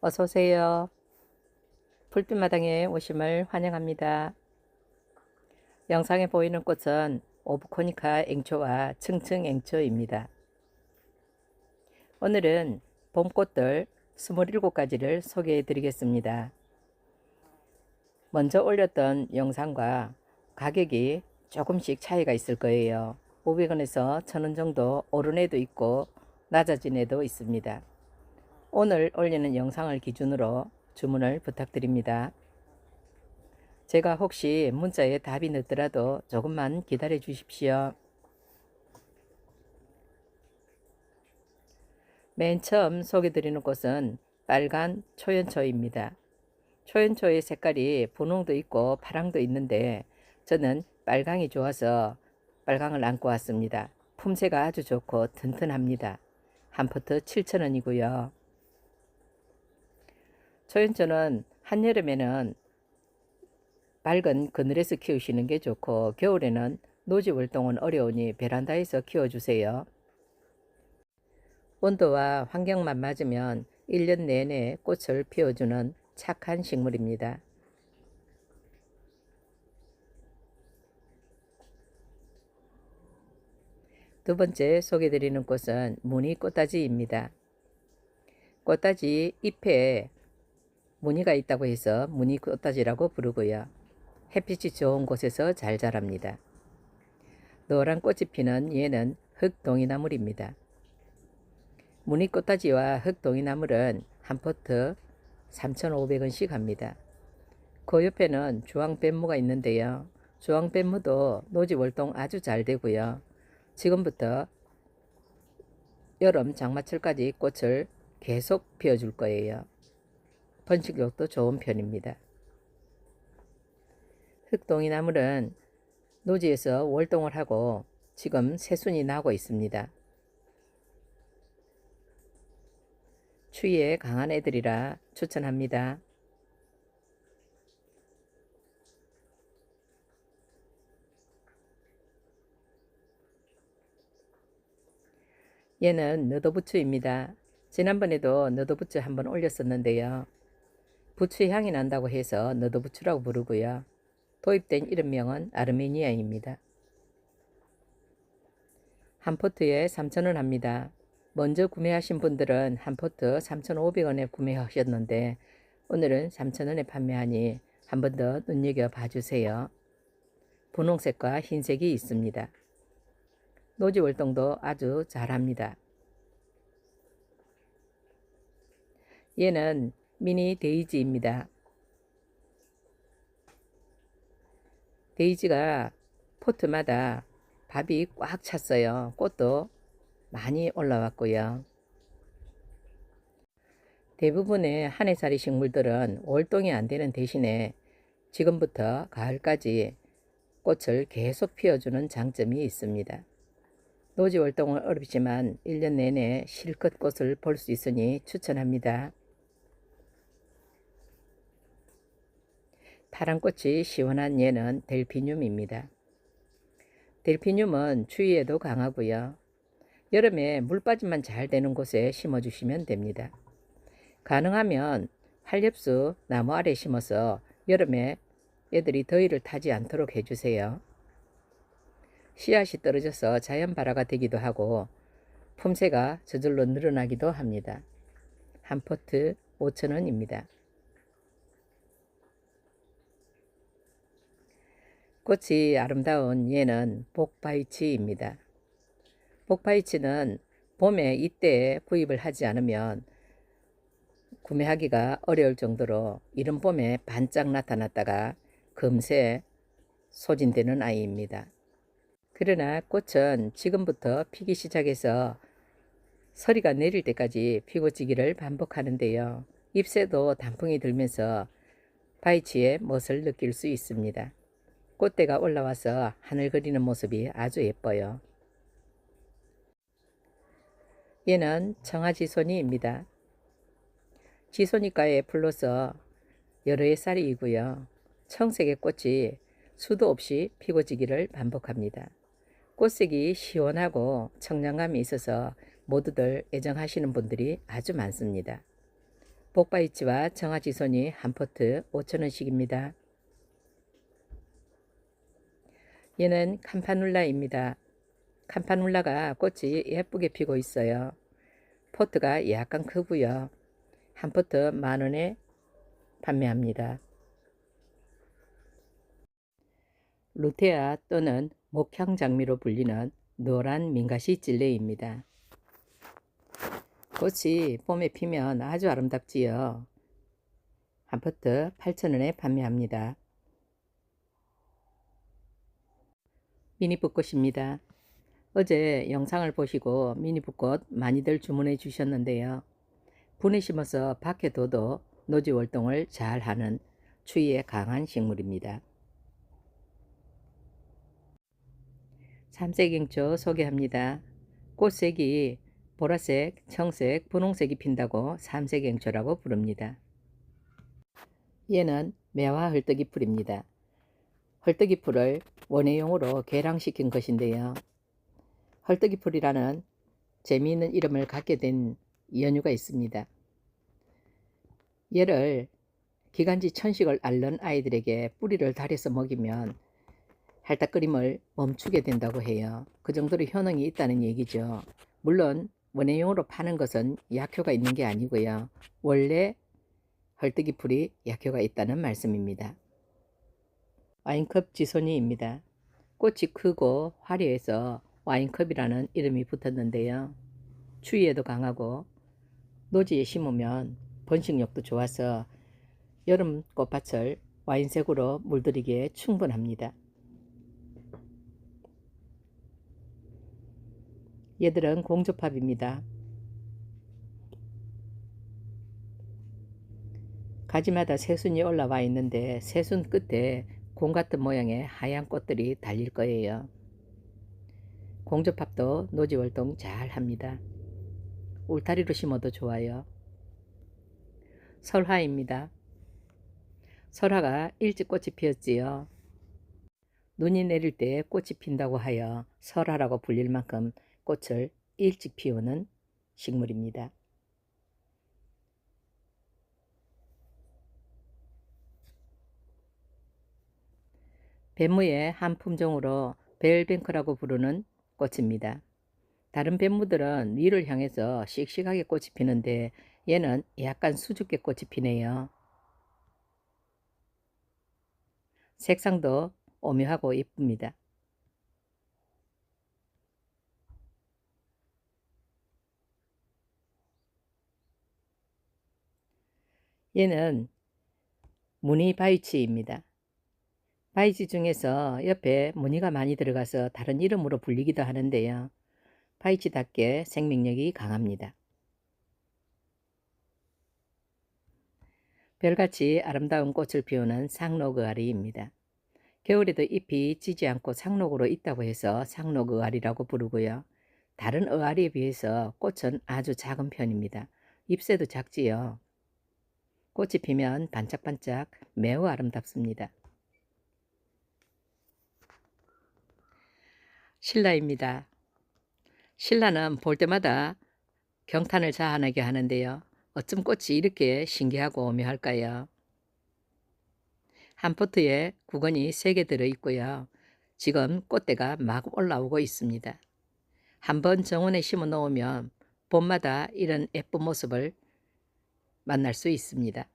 어서 오세요. 불빛마당에 오심을 환영합니다. 영상에 보이는 꽃은 오브코니카 앵초와 층층앵초입니다. 오늘은 봄꽃들 27가지를 소개해 드리겠습니다. 먼저 올렸던 영상과 가격이 조금씩 차이가 있을 거예요. 500원에서 1000원 정도 오른 애도 있고 낮아진 애도 있습니다. 오늘 올리는 영상을 기준으로 주문을 부탁드립니다. 제가 혹시 문자에 답이 늦더라도 조금만 기다려 주십시오. 맨 처음 소개드리는 꽃은 빨간 초연초입니다. 초연초의 색깔이 분홍도 있고 파랑도 있는데 저는 빨강이 좋아서 빨강을 안고 왔습니다. 품새가 아주 좋고 튼튼합니다. 한 포트 7,000원이고요. 초연초는 한여름에는 밝은 그늘에서 키우시는 게 좋고 겨울에는 노지 활동은 어려우니 베란다에서 키워주세요. 온도와 환경만 맞으면 1년 내내 꽃을 피워주는 착한 식물입니다. 두 번째 소개드리는 꽃은 무늬 꽃다지입니다. 꽃다지 잎에 무늬가 있다고 해서 무늬 꽃다지라고 부르고요. 햇빛이 좋은 곳에서 잘 자랍니다. 노란 꽃이 피는 얘는 흑동이나물입니다. 무늬 꽃다지와 흑동이나물은 한 포트 3,500원씩 합니다. 그 옆에는 주황뱀무가 있는데요. 주황뱀무도 노지월동 아주 잘 되고요. 지금부터 여름 장마철까지 꽃을 계속 피워줄 거예요. 번식력도 좋은 편입니다. 흑동이나물은 노지에서 월동을 하고 지금 새순이 나고 있습니다. 추위에 강한 애들이라 추천합니다. 얘는 너도부추입니다. 지난번에도 너도부추 한번 올렸었는데요. 부추 향이 난다고 해서 너도부추라고 부르고요. 도입된 이름명은 아르메니아입니다. 한 포트에 3,000원 합니다. 먼저 구매하신 분들은 한 포트 3,500원에 구매하셨는데 오늘은 3,000원에 판매하니 한 번 더 눈여겨봐 주세요. 분홍색과 흰색이 있습니다. 노지월동도 아주 잘합니다. 얘는 미니 데이지입니다. 데이지가 포트마다 밥이 꽉 찼어요. 꽃도 많이 올라왔고요. 대부분의 한해살이 식물들은 월동이 안 되는 대신에 지금부터 가을까지 꽃을 계속 피워주는 장점이 있습니다. 노지 활동은 어렵지만 1년 내내 실컷 꽃을 볼 수 있으니 추천합니다. 파란 꽃이 시원한 얘는 델피늄입니다. 델피늄은 추위에도 강하고요. 여름에 물 빠짐만 잘 되는 곳에 심어주시면 됩니다. 가능하면 활엽수 나무 아래 심어서 여름에 얘들이 더위를 타지 않도록 해주세요. 씨앗이 떨어져서 자연 발화가 되기도 하고 품새가 저절로 늘어나기도 합니다. 한 포트 5,000원입니다. 꽃이 아름다운 얘는 복바이치입니다. 복바이치는 봄에 이때에 구입을 하지 않으면 구매하기가 어려울 정도로 이른 봄에 반짝 나타났다가 금세 소진되는 아이입니다. 그러나 꽃은 지금부터 피기 시작해서 서리가 내릴 때까지 피고 지기를 반복하는데요. 잎새도 단풍이 들면서 바이치의 멋을 느낄 수 있습니다. 꽃대가 올라와서 하늘 그리는 모습이 아주 예뻐요. 얘는 청아지손이입니다. 지손이과의 풀로서 여러 해 쌀이고요. 청색의 꽃이 수도 없이 피고 지기를 반복합니다. 꽃색이 시원하고 청량감이 있어서 모두들 애정하시는 분들이 아주 많습니다. 복바이치와 청아지손이 한 포트 5,000원씩입니다. 얘는 캠파눌라입니다. 캠파눌라가 꽃이 예쁘게 피고 있어요. 포트가 약간 크고요. 한 포트 10,000원에 판매합니다. 루테아 또는 목향장미로 불리는 노란 민가시 찔레입니다. 꽃이 봄에 피면 아주 아름답지요. 한 포트 8,000원에 판매합니다. 미니붓꽃입니다. 어제 영상을 보시고 미니붓꽃 많이들 주문해 주셨는데요. 분에 심어서 밖에 둬도 노지 활동을 잘 하는 추위에 강한 식물입니다. 삼색앵초 소개합니다. 꽃색이 보라색, 청색, 분홍색이 핀다고 삼색앵초라고 부릅니다. 얘는 매화 헐떡이 풀입니다. 헐떡이 풀을 원예용으로 개량시킨 것인데요. 헐떡이 풀이라는 재미있는 이름을 갖게 된 연유가 있습니다. 얘를 기관지 천식을 앓는 아이들에게 뿌리를 달여서 먹이면 할딱거림을 멈추게 된다고 해요. 그 정도로 효능이 있다는 얘기죠. 물론 원예용으로 파는 것은 약효가 있는 게 아니고요. 원래 헐떡이 풀이 약효가 있다는 말씀입니다. 와인컵 지손이입니다. 꽃이 크고 화려해서 와인컵이라는 이름이 붙었는데요. 추위에도 강하고 노지에 심으면 번식력도 좋아서 여름 꽃밭을 와인색으로 물들이기에 충분합니다. 얘들은 공조팝입니다. 가지마다 새순이 올라와 있는데 새순 끝에 공 같은 모양의 하얀 꽃들이 달릴 거예요. 공조팝도 노지 활동 잘 합니다. 울타리로 심어도 좋아요. 설화입니다. 설화가 일찍 꽃이 피었지요. 눈이 내릴 때 꽃이 핀다고 하여 설화라고 불릴 만큼 꽃을 일찍 피우는 식물입니다. 뱀무의 한 품종으로 벨뱅크라고 부르는 꽃입니다. 다른 뱀무들은 위를 향해서 씩씩하게 꽃이 피는데 얘는 약간 수줍게 꽃이 피네요. 색상도 오묘하고 예쁩니다. 얘는 무늬 바이치입니다. 바이치 중에서 옆에 무늬가 많이 들어가서 다른 이름으로 불리기도 하는데요. 바이치답게 생명력이 강합니다. 별같이 아름다운 꽃을 피우는 상록의아리입니다. 겨울에도 잎이 지지 않고 상록으로 있다고 해서 상록의아리라고 부르고요. 다른 의아리에 비해서 꽃은 아주 작은 편입니다. 잎새도 작지요. 꽃이 피면 반짝반짝 매우 아름답습니다. 신라입니다. 신라는 볼 때마다 경탄을 자아내게 하는데요. 어쩜 꽃이 이렇게 신기하고 오묘할까요? 한 포트에 구건이 3개 들어있고요. 지금 꽃대가 막 올라오고 있습니다. 한번 정원에 심어 놓으면 봄마다 이런 예쁜 모습을 만날 수 있습니다.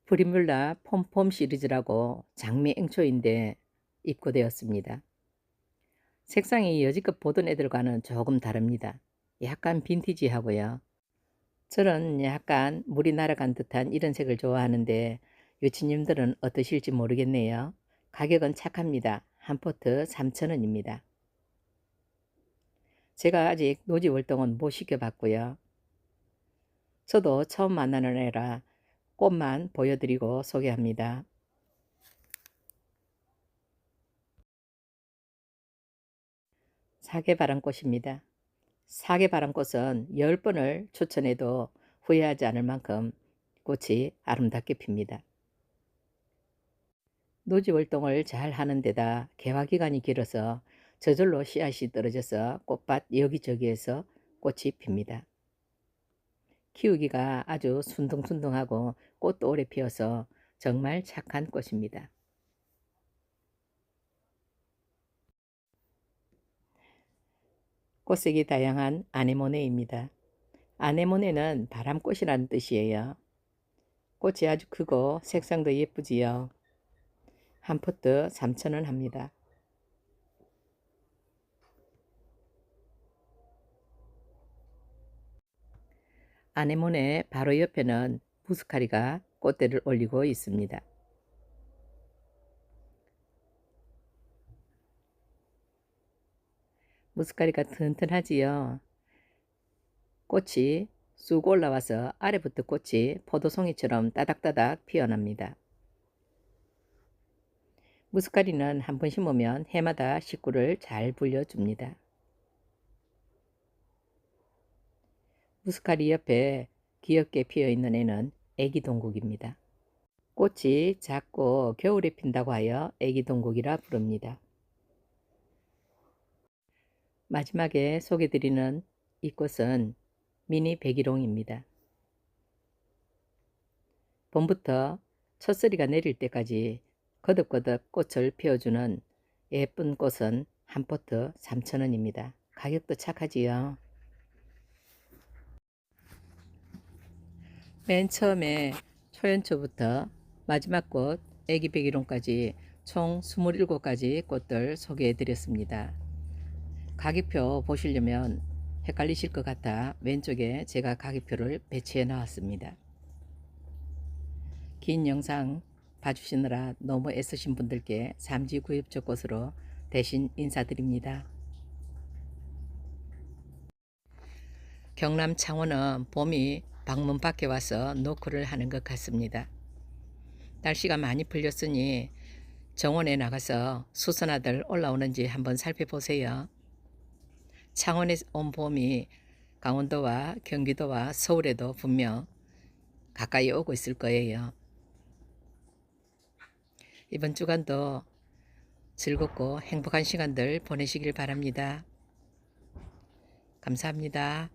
프리뮬라 폼폼 시리즈라고 장미앵초인데 입고되었습니다. 색상이 여지껏 보던 애들과는 조금 다릅니다. 약간 빈티지하고요. 저는 약간 물이 날아간 듯한 이런 색을 좋아하는데 유치님들은 어떠실지 모르겠네요. 가격은 착합니다. 한 포트 3,000원입니다. 제가 아직 노지 월동은 못 시켜봤고요. 저도 처음 만나는 애라 꽃만 보여드리고 소개합니다. 사계바람꽃입니다. 사계바람꽃은 10번을 추천해도 후회하지 않을 만큼 꽃이 아름답게 핍니다. 노지 활동을 잘 하는 데다 개화 기간이 길어서 저절로 씨앗이 떨어져서 꽃밭 여기저기에서 꽃이 핍니다. 키우기가 아주 순둥순둥하고 꽃도 오래 피어서 정말 착한 꽃입니다. 꽃색이 다양한 아네모네입니다. 아네모네는 바람꽃이라는 뜻이에요. 꽃이 아주 크고 색상도 예쁘지요. 한 포트 3,000원 합니다. 아네모네 바로 옆에는 무스카리가 꽃대를 올리고 있습니다. 무스카리가 튼튼하지요. 꽃이 쑥 올라와서 아래부터 꽃이 포도송이처럼 따닥따닥 피어납니다. 무스카리는 한 번 심으면 해마다 식구를 잘 불려줍니다. 무스카리 옆에 귀엽게 피어있는 애는 애기동국입니다. 꽃이 작고 겨울에 핀다고 하여 애기동국이라 부릅니다. 마지막에 소개드리는 이 꽃은 미니 백일홍입니다. 봄부터 첫서리가 내릴 때까지 거듭거듭 꽃을 피워주는 예쁜 꽃은 한 포트 3,000원입니다. 가격도 착하지요. 맨 처음에 초연초부터 마지막 꽃 애기 백일홍까지 총 27가지 꽃들 소개해 드렸습니다. 가격표 보시려면 헷갈리실 것 같아 왼쪽에 제가 가격표를 배치해 놨습니다. 긴 영상 봐주시느라 너무 애쓰신 분들께 삼지구엽초 꽃으로 대신 인사드립니다. 경남 창원은 봄이 방문 밖에 와서 노크를 하는 것 같습니다. 날씨가 많이 풀렸으니 정원에 나가서 수선화들 올라오는지 한번 살펴보세요. 창원에 온 봄이 강원도와 경기도와 서울에도 분명 가까이 오고 있을 거예요. 이번 주간도 즐겁고 행복한 시간들 보내시길 바랍니다. 감사합니다.